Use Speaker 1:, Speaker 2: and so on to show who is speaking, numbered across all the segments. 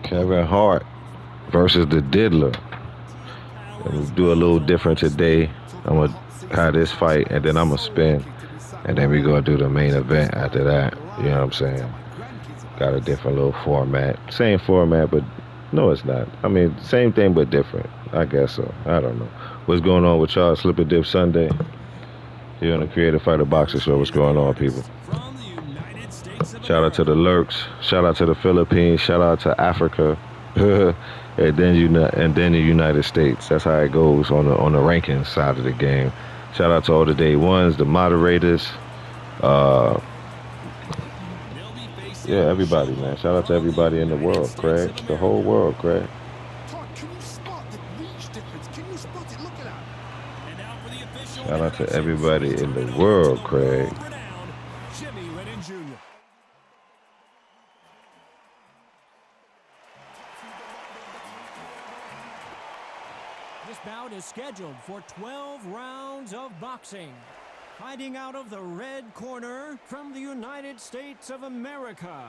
Speaker 1: Kevin Hart versus the Diddler. And we do a little different today. I'm gonna have this fight, and then I'm gonna spin, and then we gonna do the main event after that. You know what I'm saying? Got a different little format. Same format, but no, it's not. I mean, same thing but different. I guess so. I don't know. What's going on with y'all? Slip and Dip Sunday. Here on the Creative Fighter Boxing Show. What's going on, people? Shout out to the Lurks. Shout out to the Philippines. Shout out to Africa. and then the United States. That's how it goes on the ranking side of the game. Shout out to all the day ones, the moderators. Uh, yeah, everybody, man. Shout out to everybody in the world, Craig. The whole world, Craig. Shout out to everybody in the world, Craig.
Speaker 2: This bout is scheduled for 12 rounds of boxing. Fighting out of the red corner from the United States of America.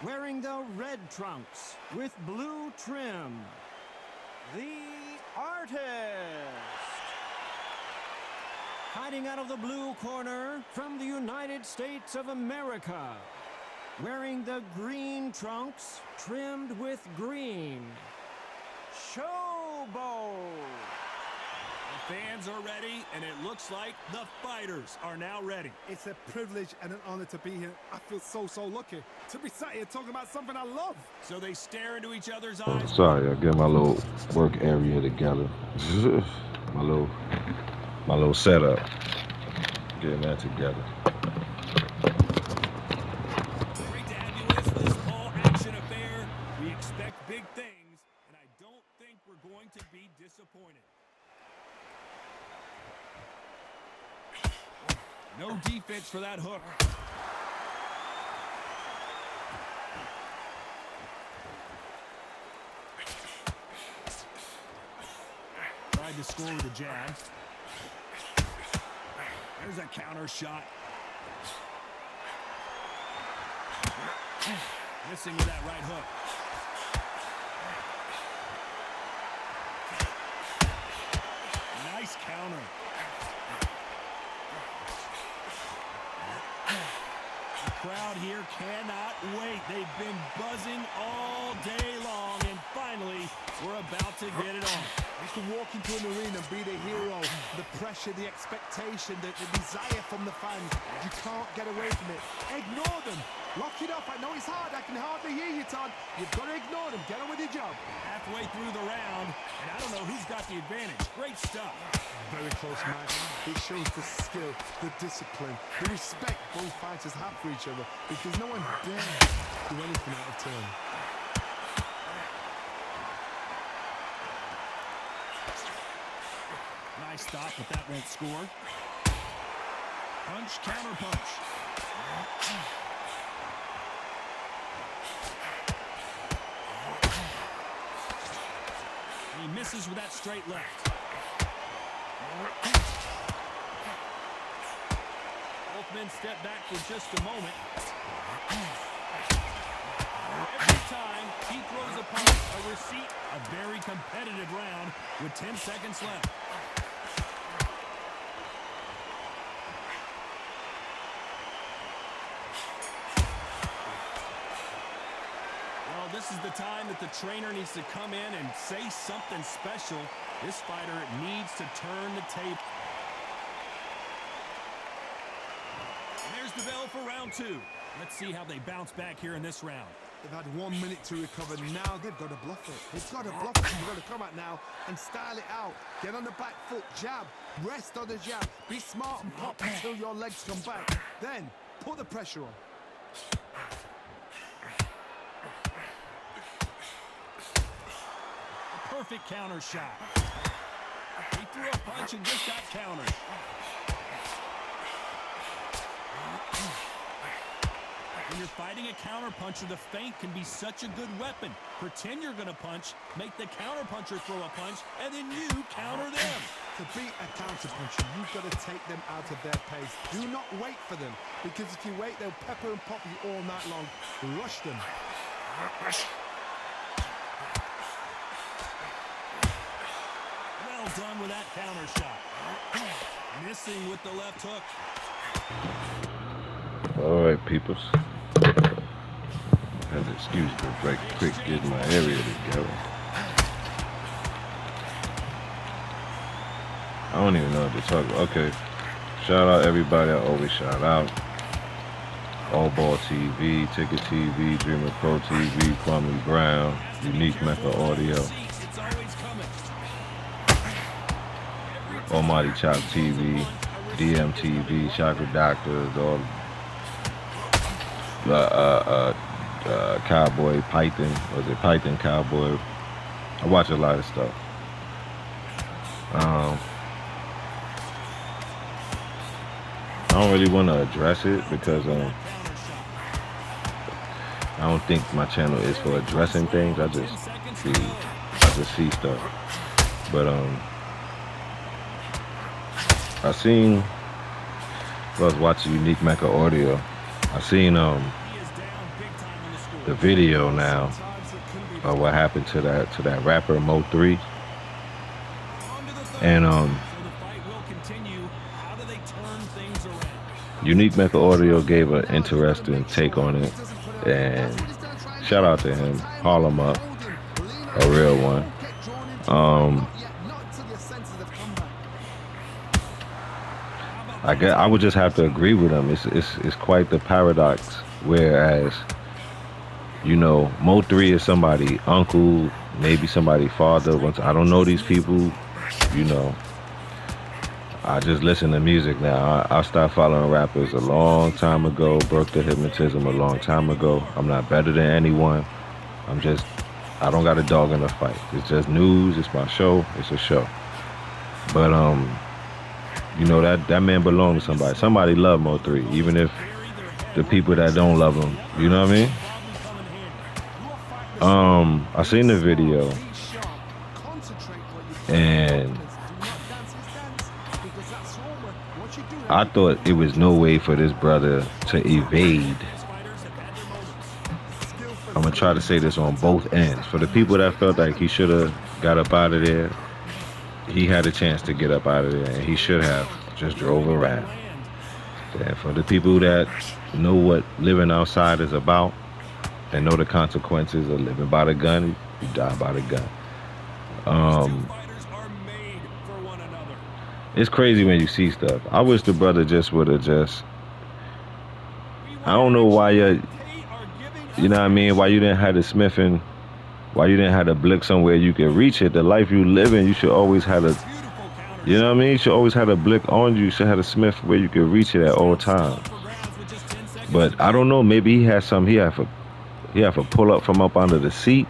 Speaker 2: Wearing the red trunks with blue trim. The Artist. Fighting out of the blue corner from the United States of America. Wearing the green trunks trimmed with green. Showboat.
Speaker 3: The fans are ready, and it looks like the fighters are now ready.
Speaker 4: It's a privilege and an honor to be here. I feel so lucky to be sat here talking about something I love.
Speaker 3: So they stare into each other's eyes.
Speaker 1: Sorry, I'll get my little work area together. my little setup. Getting that together.
Speaker 3: Great to have you with us for this all-action affair. We expect big things, and I don't think we're going to be disappointed. No defense for that hook. Tried to score with a jab. There's a counter shot. Missing with that right hook. Nice counter. The crowd here cannot wait. They've been buzzing all day long, and finally, we're about to get it on.
Speaker 4: You can walk into an arena and be the hero. The pressure, the expectation, the desire from the fans. You can't get away from it. Ignore them. Lock it up. I know it's hard. I can hardly hear you, Todd. You've got to ignore them. Get on with your job.
Speaker 3: Halfway through the round, and I don't know who's got the advantage. Great stuff.
Speaker 4: Very close match. It shows the skill, the discipline, the respect both fighters have for each other, because no one dares do anything out of turn.
Speaker 3: Nice stop, but that won't score. Punch, counter punch. And he misses with that straight left. Both men step back for just a moment. Every time he throws a punch, a receipt, a very competitive round with 10 seconds left. Well, this is the time that the trainer needs to come in and say something special. This fighter needs to turn the tape. And there's the bell for round two. Let's see how they bounce back here in this round.
Speaker 4: They've had 1 minute to recover. Now they've got to bluff it. They've got to bluff it. They've got to come out now and style it out. Get on the back foot, jab, rest on the jab. Be smart and pop until your legs come back. Then put the pressure on.
Speaker 3: A perfect counter shot. He threw a punch and just got countered. When you're fighting a counterpuncher, the feint can be such a good weapon. Pretend you're going to punch, make the counterpuncher throw a punch, and then you counter them.
Speaker 4: To beat a counter-puncher, you've got to take them out of their pace. Do not wait for them, because if you wait, they'll pepper and pop you all night long. Rush them.
Speaker 3: Well done with that counter shot. Missing with the left hook.
Speaker 1: All right, peoples. Have an excuse to break quick, get my area together. I don't even know what to talk about. Okay. Shout out everybody I always shout out. All Ball TV, Ticket TV, Dreamer Pro TV, Kwame Brown, Unique Mecca Audio, Almighty Chop TV, DMTV, Chakra Doctors, all Cowboy Python, was it Python Cowboy? I watch a lot of stuff. I don't really want to address it because I don't think my channel is for addressing things. I just see stuff. But I was watching Unique Mecca Audio. I seen the video now of what happened to that rapper Mo3. And Unique Mecca Audio gave an interesting take on it, and shout out to him. Harlem up, a real one. I would just have to agree with him. It's quite the paradox. Whereas, you know, Mo3 is somebody uncle, maybe somebody father. Once I don't know these people, you know. I just listen to music now. I started following rappers a long time ago. Broke the hypnotism a long time ago. I'm not better than anyone. I don't got a dog in the fight. It's just news. It's my show. It's a show. But you know, that man belonged to somebody. Somebody loved Mo3, even if the people that don't love him. You know what I mean? I seen the video, and I thought it was no way for this brother to evade. I'm going to try to say this on both ends. For the people that felt like he should have got up out of there, he had a chance to get up out of there, and he should have just drove around. And for the people that know what living outside is about and know the consequences of living by the gun, you die by the gun. It's crazy when you see stuff. I wish the brother just would have I don't know why you know what I mean? Why you didn't have the smithing? Why you didn't have the blick somewhere you could reach it? The life you live in, you should always have you know what I mean? You should always have a blick on you. You should have a smith where you could reach it at all times. But I don't know. Maybe he had something. He had to pull up from up under the seat.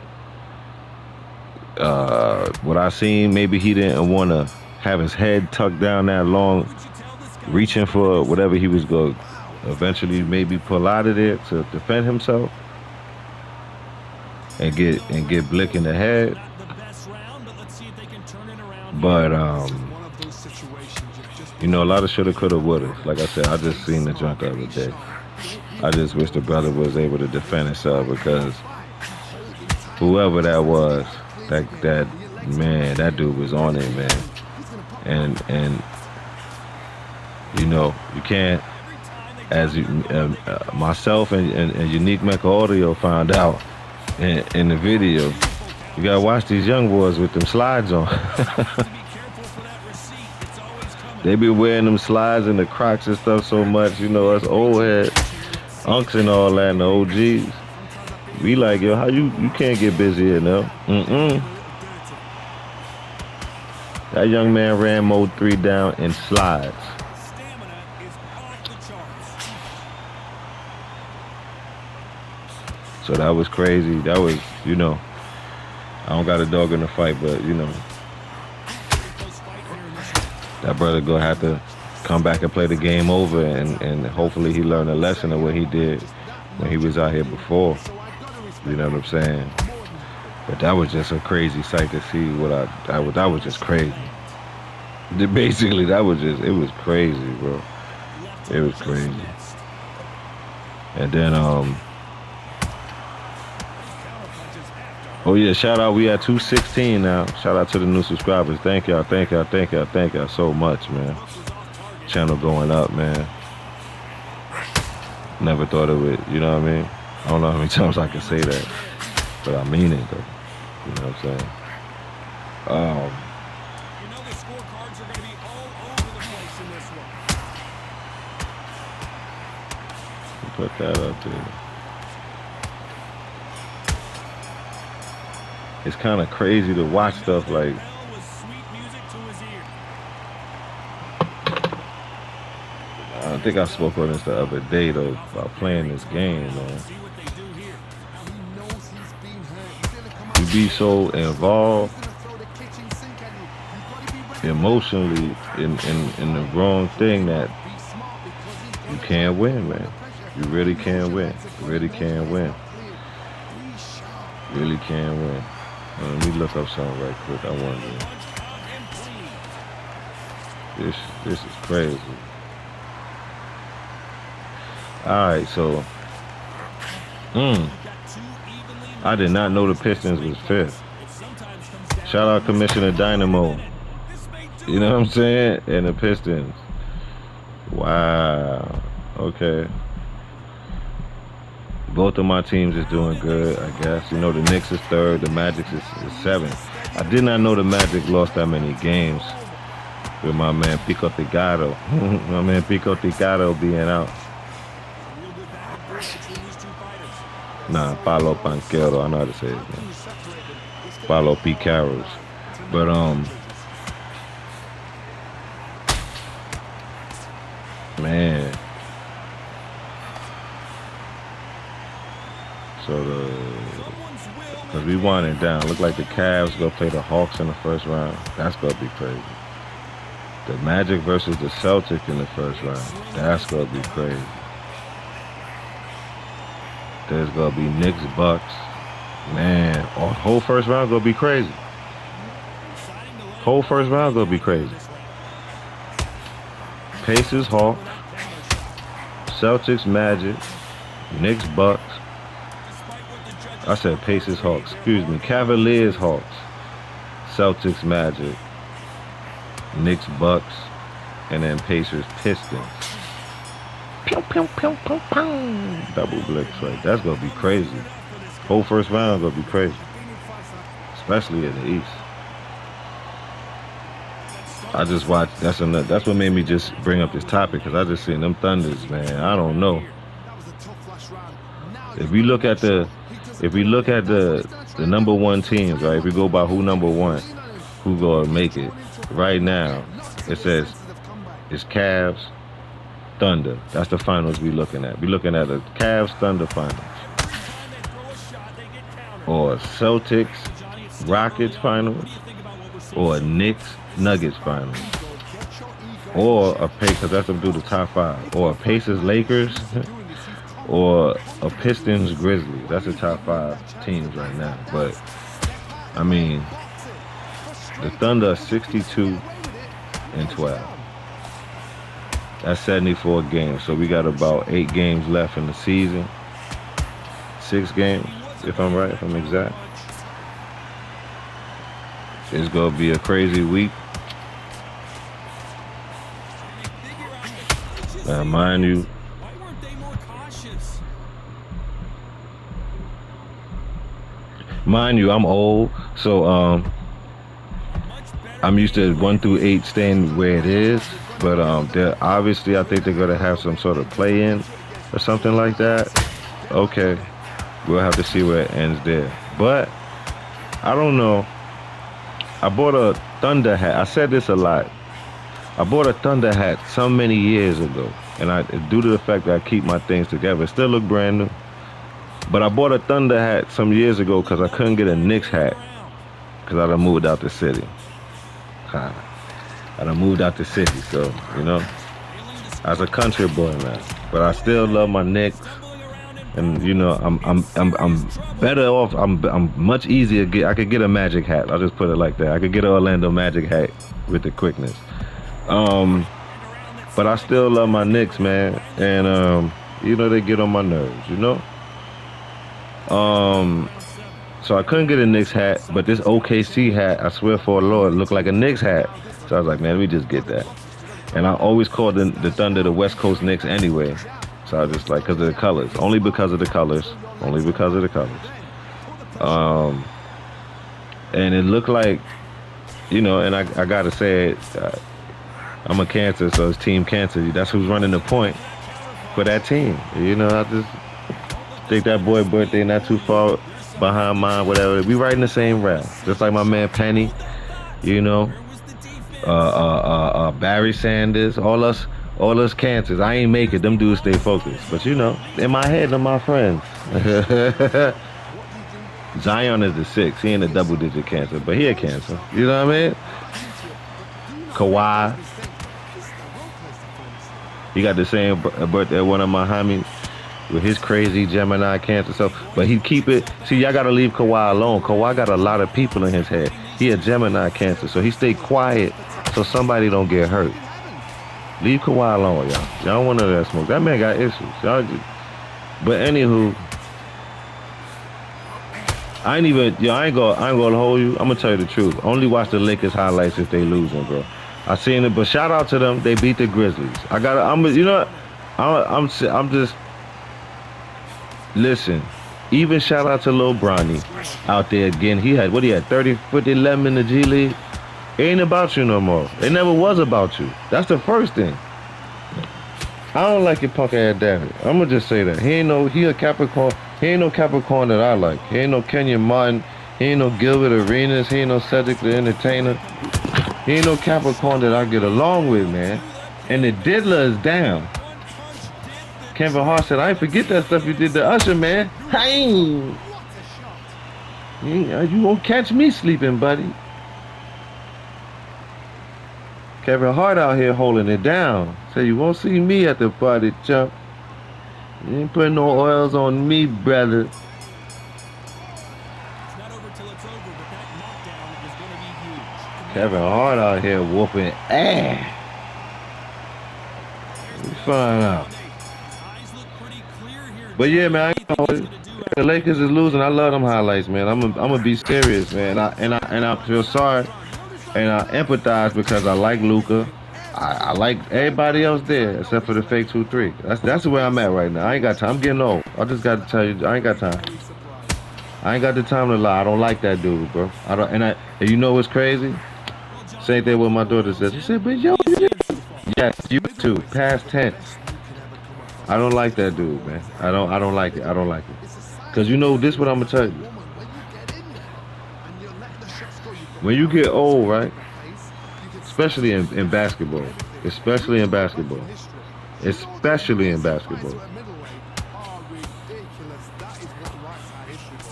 Speaker 1: What I seen, maybe he didn't want to have his head tucked down that long, reaching for whatever he was going to eventually maybe pull out of there to defend himself and get blick in the head. But you know, a lot of shoulda, coulda, woulda. Like I said, I just seen the junk the other day. I just wish the brother was able to defend himself, because whoever that was, that man, that dude was on it, man. And you know, you can't, as myself and Unique Mecca Audio found out in the video, you gotta watch these young boys with them slides on. They be wearing them slides and the Crocs and stuff so much, you know, us old head unks and all that, and the OGs. We like, yo, how you can't get busy enough? That young man ran Mo3 down in slides. So that was crazy. That was, you know, I don't got a dog in the fight, but, you know, that brother gonna have to come back and play the game over, and hopefully he learned a lesson of what he did when he was out here before. You know what I'm saying? But that was just a crazy sight to see. That was just crazy. Basically, that was just, it was crazy, bro. It was
Speaker 3: Leftovers
Speaker 1: crazy.
Speaker 3: next.
Speaker 1: And then,
Speaker 3: Counterpunches after
Speaker 1: oh yeah, shout out. We at 216 now. Shout out to the new subscribers. Thank y'all, thank y'all, thank y'all, thank y'all so much, man.
Speaker 3: Hook was off target.
Speaker 1: Channel going up, man. Never thought it would, you know what I mean? I don't know how many times I can say that, but I mean it though. You know what I'm saying?
Speaker 3: You know the scorecards are going to be all over the place in this one.
Speaker 1: Put that up there. It's kind of crazy to watch stuff like.
Speaker 3: Bell was sweet music to his ear.
Speaker 1: I think I spoke on this the other day though about playing this game, man.
Speaker 3: See what they do here.
Speaker 4: Now he knows he's been hurt. He's gonna come out
Speaker 1: You be so involved
Speaker 4: he's gonna throw the kitchen sink at you. You've got to be ready.
Speaker 1: emotionally in the wrong thing that
Speaker 4: Be smart because he's
Speaker 1: you
Speaker 4: gonna
Speaker 1: can't win,
Speaker 4: under
Speaker 1: man.
Speaker 4: pressure.
Speaker 1: You really
Speaker 4: He knows
Speaker 1: can't
Speaker 4: your
Speaker 1: win.
Speaker 4: legs are
Speaker 1: You
Speaker 4: good,
Speaker 1: really
Speaker 4: he knows
Speaker 1: can't
Speaker 4: your
Speaker 1: win.
Speaker 4: legs are clear. Be sharp.
Speaker 1: Really can't win. Let me look up something right quick. I wonder.
Speaker 3: Punch out and clean.
Speaker 1: This is crazy. All right, so I did not know the Pistons was fifth. Shout out Commissioner Dynamo. You know what I'm saying? And the Pistons. Wow. Okay. Both of my teams is doing good, I guess. You know, the Knicks is third, the Magic is seventh. I did not know the Magic lost that many games with my man Pico Tigado. My man Pico Tigado being out. Nah, Paulo Panquero. I know how to say his name. Paulo Picaros. But man. So because we winding down. Look like the Cavs gonna play the Hawks in the first round. That's gonna be crazy. The Magic versus the Celtics in the first round. That's gonna be crazy. There's gonna be Knicks Bucks. Man, whole first round gonna be crazy. Whole first round gonna be crazy. Pacers Hawks, Celtics Magic, Knicks Bucks. I said Pacers Hawks. Excuse me. Cavaliers Hawks, Celtics Magic, Knicks Bucks, and then Pacers Pistons. Pew, pew, pew, pew, pew. Double blitz, right? That's gonna be crazy. Whole first round gonna be crazy, especially in the East. I just watched. That's what made me just bring up this topic because I just seen them Thunders, man. I don't know. If we look at the number one teams, right? If we go by who number one, who gonna make it right now? It says it's Cavs, Thunder. That's the finals we looking at. We looking at the Cavs Thunder finals, or Celtics Rockets finals, or Knicks Nuggets finals, or a because that's them do the top five, or a Pacers Lakers, or a Pistons Grizzlies. That's the top five teams right now. But I mean, the Thunder are 62-12. That's 74 games. So we got about 8 games left in the season. 6 games, if I'm right, if I'm exact. It's gonna be a crazy week. Now, mind you,
Speaker 3: Why weren't they more cautious?
Speaker 1: I'm old, so I'm used to 1 through 8 staying where it is. But they're obviously, I think they're gonna have some sort of play-in or something like that. Okay, we'll have to see where it ends there. But I don't know. I bought a Thunder hat. I said this a lot. I bought a Thunder hat so many years ago, and due to the fact that I keep my things together, it still look brand new. But I bought a Thunder hat some years ago because I couldn't get a Knicks hat because I done moved out the city. I done moved out the city, so you know, I was a country boy now. But I still love my Knicks, and you know, I'm better off. I'm much easier. I could get a Magic hat. I'll just put it like that. I could get an Orlando Magic hat with the quickness. But I still love my Knicks, man. And they get on my nerves, So I couldn't get a Knicks hat, but this OKC hat, I swear for the Lord, looked like a Knicks hat. So I was like, man, let me just get that. And I always called the Thunder the West Coast Knicks anyway. So I was just like, because of the colors. Only because of the colors. Only because of the colors. And it looked like, and I got to say it, I'm a Cancer, so it's Team Cancer. That's who's running the point for that team. I just think that boy birthday not too far behind mine, whatever. We right in the same round. Just like my man Penny, Barry Sanders, all us Cancers. I ain't make it. Them dudes stay focused. But in my head, they're my friends. Zion is the 6. He ain't a double-digit Cancer, but he a Cancer. You know what I mean? Kawhi. He got the same birthday one of my homies with his crazy Gemini Cancer. So, but he keep it. See, y'all gotta leave Kawhi alone. Kawhi got a lot of people in his head. He a Gemini Cancer, so he stay quiet so somebody don't get hurt. Leave Kawhi alone, y'all. Y'all don't want none of that smoke. That man got issues. But anywho, I ain't gonna hold you. I'm gonna tell you the truth. Only watch the Lakers highlights if they losing, bro. I seen it, but shout out to them. They beat the Grizzlies. I'm just listen. Even shout out to Lil Bronny out there again. He had 30, 50, 11 in the G League. It ain't about you no more. It never was about you. That's the first thing. I don't like your punk ass daddy. I'm gonna just say that. He a Capricorn. He ain't no Capricorn that I like. He ain't no Kenyon Martin. He ain't no Gilbert Arenas. He ain't no Cedric the Entertainer. He ain't no Capricorn that I get along with, man. And the diddler is down. Kevin Hart said, I ain't forget that stuff you did to Usher, man. Hey! You won't catch me sleeping, buddy. Kevin Hart out here holding it down. Say, you won't see me at the party, chump. You ain't putting no oils on me, brother. Kevin Hart out here whooping ass. We find out. But yeah, man, the Lakers is losing. I love them highlights, man. I'm gonna be serious, man. I feel sorry and I empathize because I like Luka. I like everybody else there except for the fake 2-3. That's where I'm at right now. I ain't got time. I'm getting old. I just got to tell you, I ain't got time. I ain't got the time to lie. I don't like that dude, bro. And you know what's crazy? Same thing with my daughter says. She said, but yo, yes, you too. Past tense. I don't like that dude, man. I don't like it. I don't like it. Cause this what I'm gonna tell you. When you get old, right? Especially in basketball. Especially in basketball.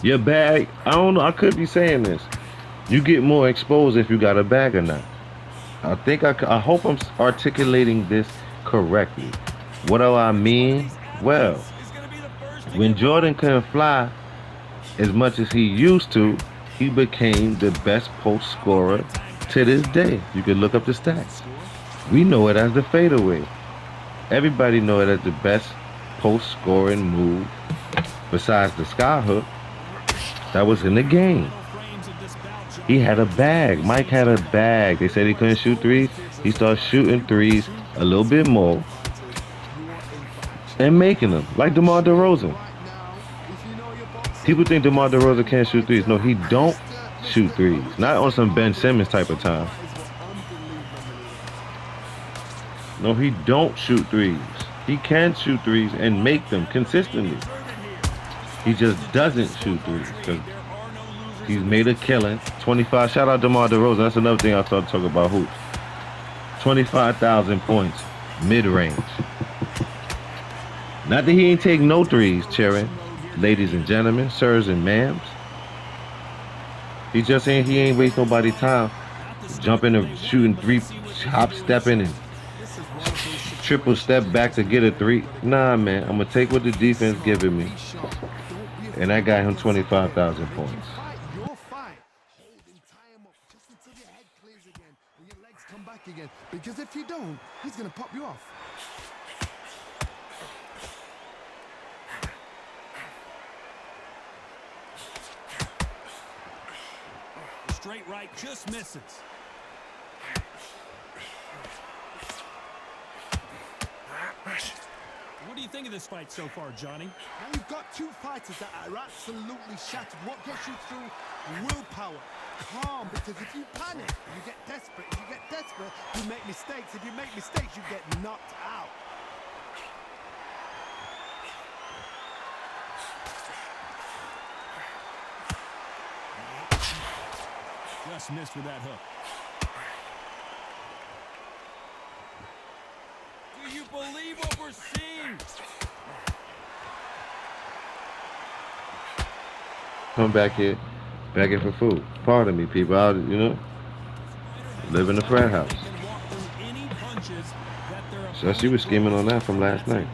Speaker 1: Your bag, I don't know, I could be saying this. You get more exposed if you got a bag or not. I hope I'm articulating this correctly. What do I mean? Well, when Jordan couldn't fly as much as he used to, he became the best post scorer to this day. You can look up the stats. We know it as the fadeaway. Everybody know it as the best post scoring move besides the skyhook that was in the game. He had a bag. Mike had a bag. They said he couldn't shoot threes. He started shooting threes a little bit more and making them, like DeMar DeRozan. People think DeMar DeRozan can't shoot threes. No, he don't shoot threes. Not on some Ben Simmons type of time. No, he don't shoot threes. He can shoot threes and make them consistently. He just doesn't shoot threes because he's made a killing. 25. Shout out DeMar DeRozan. That's another thing I started talking about hoops. 25,000 points mid-range. Not that he ain't take no threes, Charon. Ladies and gentlemen, sirs and ma'ams. He ain't waste nobody's time jumping and shooting three, hop stepping and triple step back to get a three. Nah, man, I'm gonna take what the defense giving me, and I got him 25,000 points.
Speaker 4: again, because if you don't, he's going to pop you off.
Speaker 3: The straight right just misses. What do you think of this fight so far, Johnny?
Speaker 4: Now you've got two fighters that are absolutely shattered. What gets you through? Willpower. Calm, because if you panic, you get desperate. If you get desperate, you make mistakes. If you make mistakes, you get knocked out.
Speaker 3: Just missed with that hook. Do you believe what we're seeing?
Speaker 1: Come back here for food. Pardon me, people. You know, live in a frat house. So she was scheming on that from last night.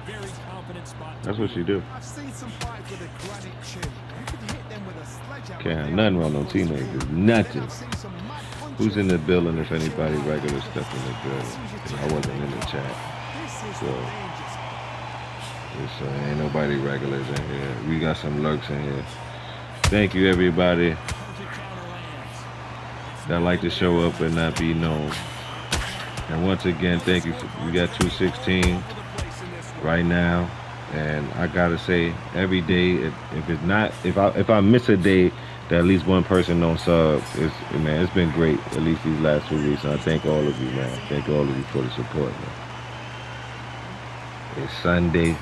Speaker 1: That's what she do.
Speaker 4: I've seen some fights with a granite chin. You can hit them with a sledgehammer.
Speaker 1: Can't have nothing wrong on teenagers. Nothing. Who's in the building? If anybody regular stuff in the building, I wasn't in the chat. So ain't nobody regulars in here. We got some lurks in here. Thank you, everybody that like to show up and not be known. And once again, thank you. We got 216 right now, and I gotta say, every day, if I miss a day that at least one person don't sub, it's been great. At least these last 2 weeks. And I thank all of you, man. Thank all of you for the support, man. It's Sunday.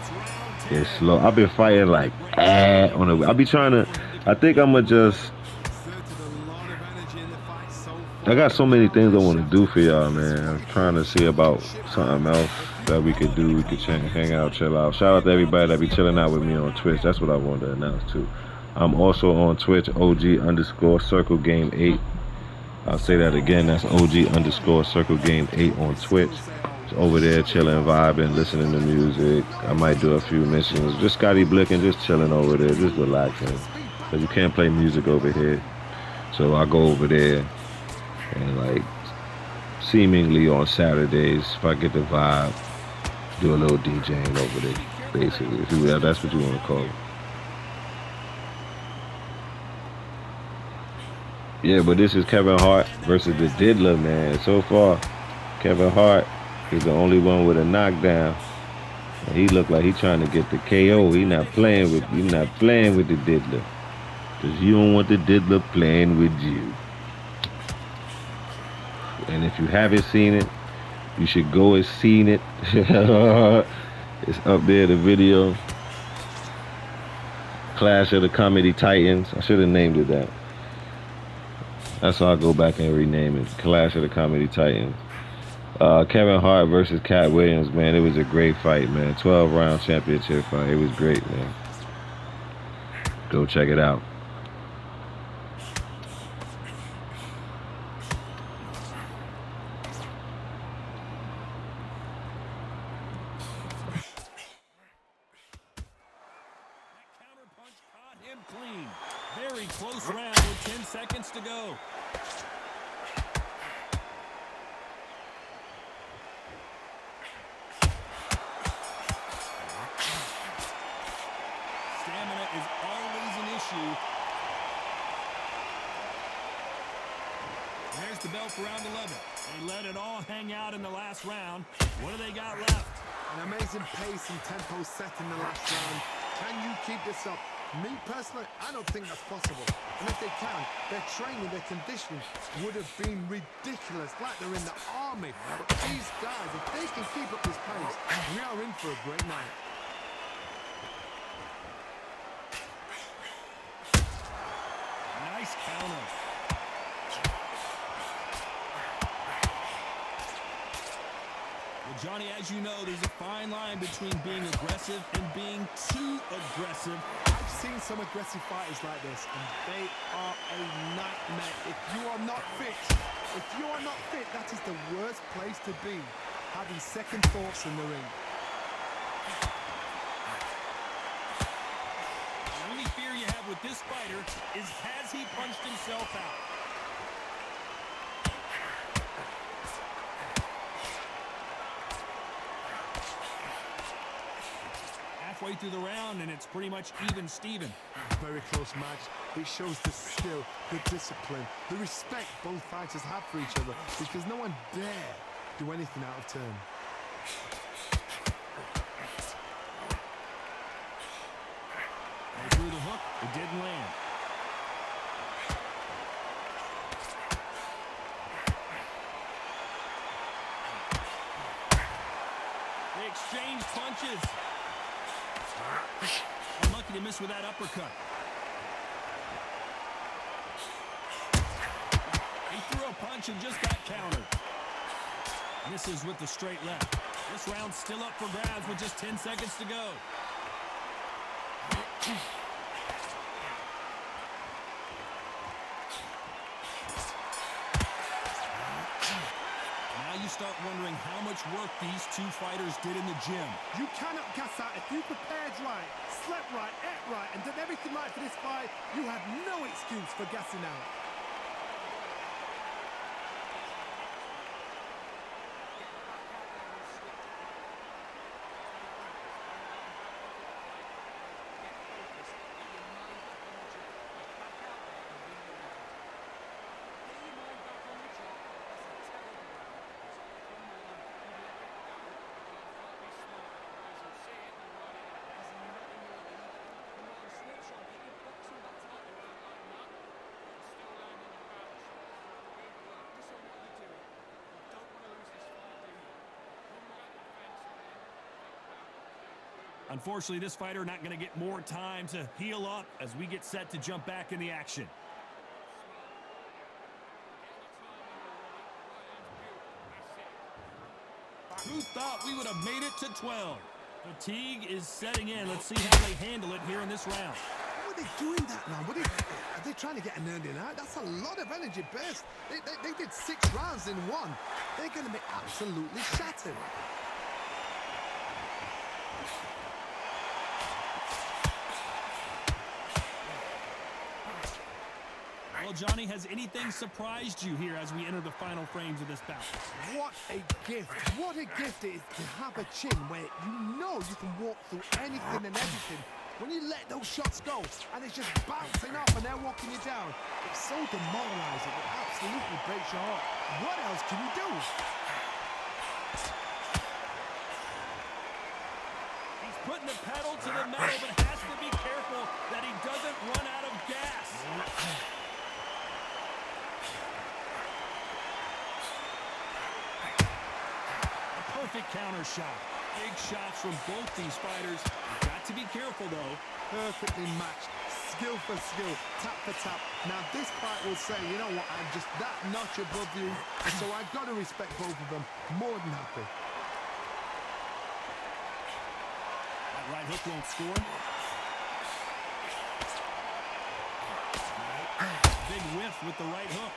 Speaker 1: It's slow. I've been fighting like on the. I'll be trying to. I think I'm gonna just. I got so many things I want to do for y'all, man. I'm trying to see about something else that we could do. We could hang out, chill out. Shout out to everybody that be chilling out with me on Twitch. That's what I wanted to announce too. I'm also on Twitch, OG_Circle Game 8. I'll say that again. That's OG_Circle Game 8 on Twitch. Over there chilling, vibing, listening to music. I might do a few missions. Just Scotty Blicking, just chilling over there, just relaxing. Because you can't play music over here. So I go over there and like seemingly on Saturdays, if I get the vibe, do a little DJing over there, basically. If that's what you want to call it. Yeah, but this is Kevin Hart versus the Diddler, man. So far, Kevin Hart is the only one with a knockdown. And he looked like he trying to get the KO. He not playing with the Diddler. Because you don't want the Diddler playing with you. And if you haven't seen it, you should go and see it. It's up there, the video. Clash of the Comedy Titans. I should have named it that. That's why I'll go back and rename it. Clash of the Comedy Titans. Kevin Hart versus Cat Williams, man. It was a great fight, man. 12-round championship fight. It was great, man. Go check it out.
Speaker 3: Clean. Very close round with 10 seconds to go. Stamina is always an issue. There's the bell for round 11. They let it all hang out in the last round. What do they got left?
Speaker 4: An amazing pace and tempo set in the last round. Can you keep this up? Me personally, I don't think that's possible. And if they can, their training, their conditioning would have been ridiculous, like they're in the army. But these guys, if they can keep up this pace, we are in for a great night.
Speaker 3: Nice counter. Well, Johnny, as you know, there's a fine line between being aggressive and being too aggressive.
Speaker 4: I've seen some aggressive fighters like this, and they are a nightmare. If you are not fit, that is the worst place to be, having second thoughts in the ring.
Speaker 3: The only fear you have with this fighter is, has he punched himself out? halfway through the round, and it's pretty much even Steven.
Speaker 4: Very close match. It shows the skill, the discipline, the respect both fighters have for each other, because no one dare do anything out of turn.
Speaker 3: They threw the hook. It didn't land. They exchanged punches. Unlucky to miss with that uppercut. He threw a punch and just got countered. Misses with the straight left. This round's still up for grabs with just 10 seconds to go. Now you start wondering how much work these two fighters did in the gym.
Speaker 4: You cannot gas out. If you prepared right, slept right, ate right, and did everything right for this fight, you have no excuse for gassing out.
Speaker 3: Unfortunately, this fighter not going to get more time to heal up as we get set to jump back in the action. Who thought we would have made it to 12? Fatigue is setting in. Let's see how they handle it here in this round.
Speaker 4: How are they doing that now? Are they trying to get an earning out? That's a lot of energy burst. They did 6 rounds in one. They're going to be absolutely shattered.
Speaker 3: Well, Johnny, has anything surprised you here as we enter the final frames of this bout?
Speaker 4: What a gift. What a gift it is to have a chin where you know you can walk through anything and everything. When you let those shots go and it's just bouncing off and they're walking you down, it's so demoralizing. It absolutely breaks your heart. What else can you do?
Speaker 3: He's putting the pedal to the metal, but has to be careful that he doesn't run out of gas. Perfect counter shot. Big shots from both these fighters. Got to be careful, though.
Speaker 4: Perfectly matched. Skill for skill. Tap for tap. Now, this fight will say, you know what, I'm just that notch above you, and so I've got to respect both of them. More than happy.
Speaker 3: That right hook won't score. Big whiff with the right hook.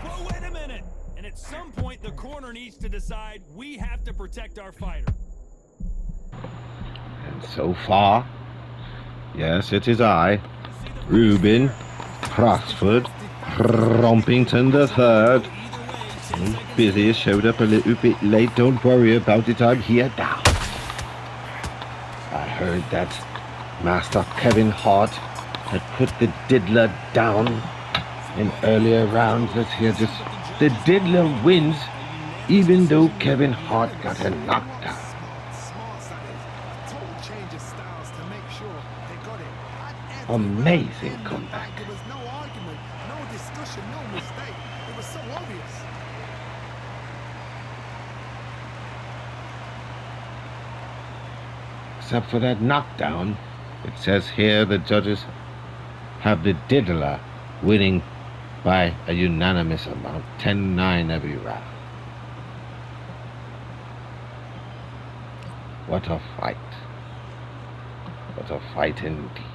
Speaker 3: Well, wait a minute. And at some point, the corner needs to decide we have to protect our fighter.
Speaker 1: And so far, yes, it is I, Ruben Crossford Rompington the third. Busy showed up a little bit late. Don't worry about it. I'm here now. I heard that Master Kevin Hart had put the diddler down in earlier rounds. Let's hear this. The diddler wins, even though Kevin Hart got a knockdown. Amazing comeback.
Speaker 4: There was no argument, no discussion, no mistake. It was so obvious.
Speaker 1: Except for that knockdown, it says here the judges have the diddler winning by a unanimous amount, 10-9 every round. What a fight. What a fight indeed.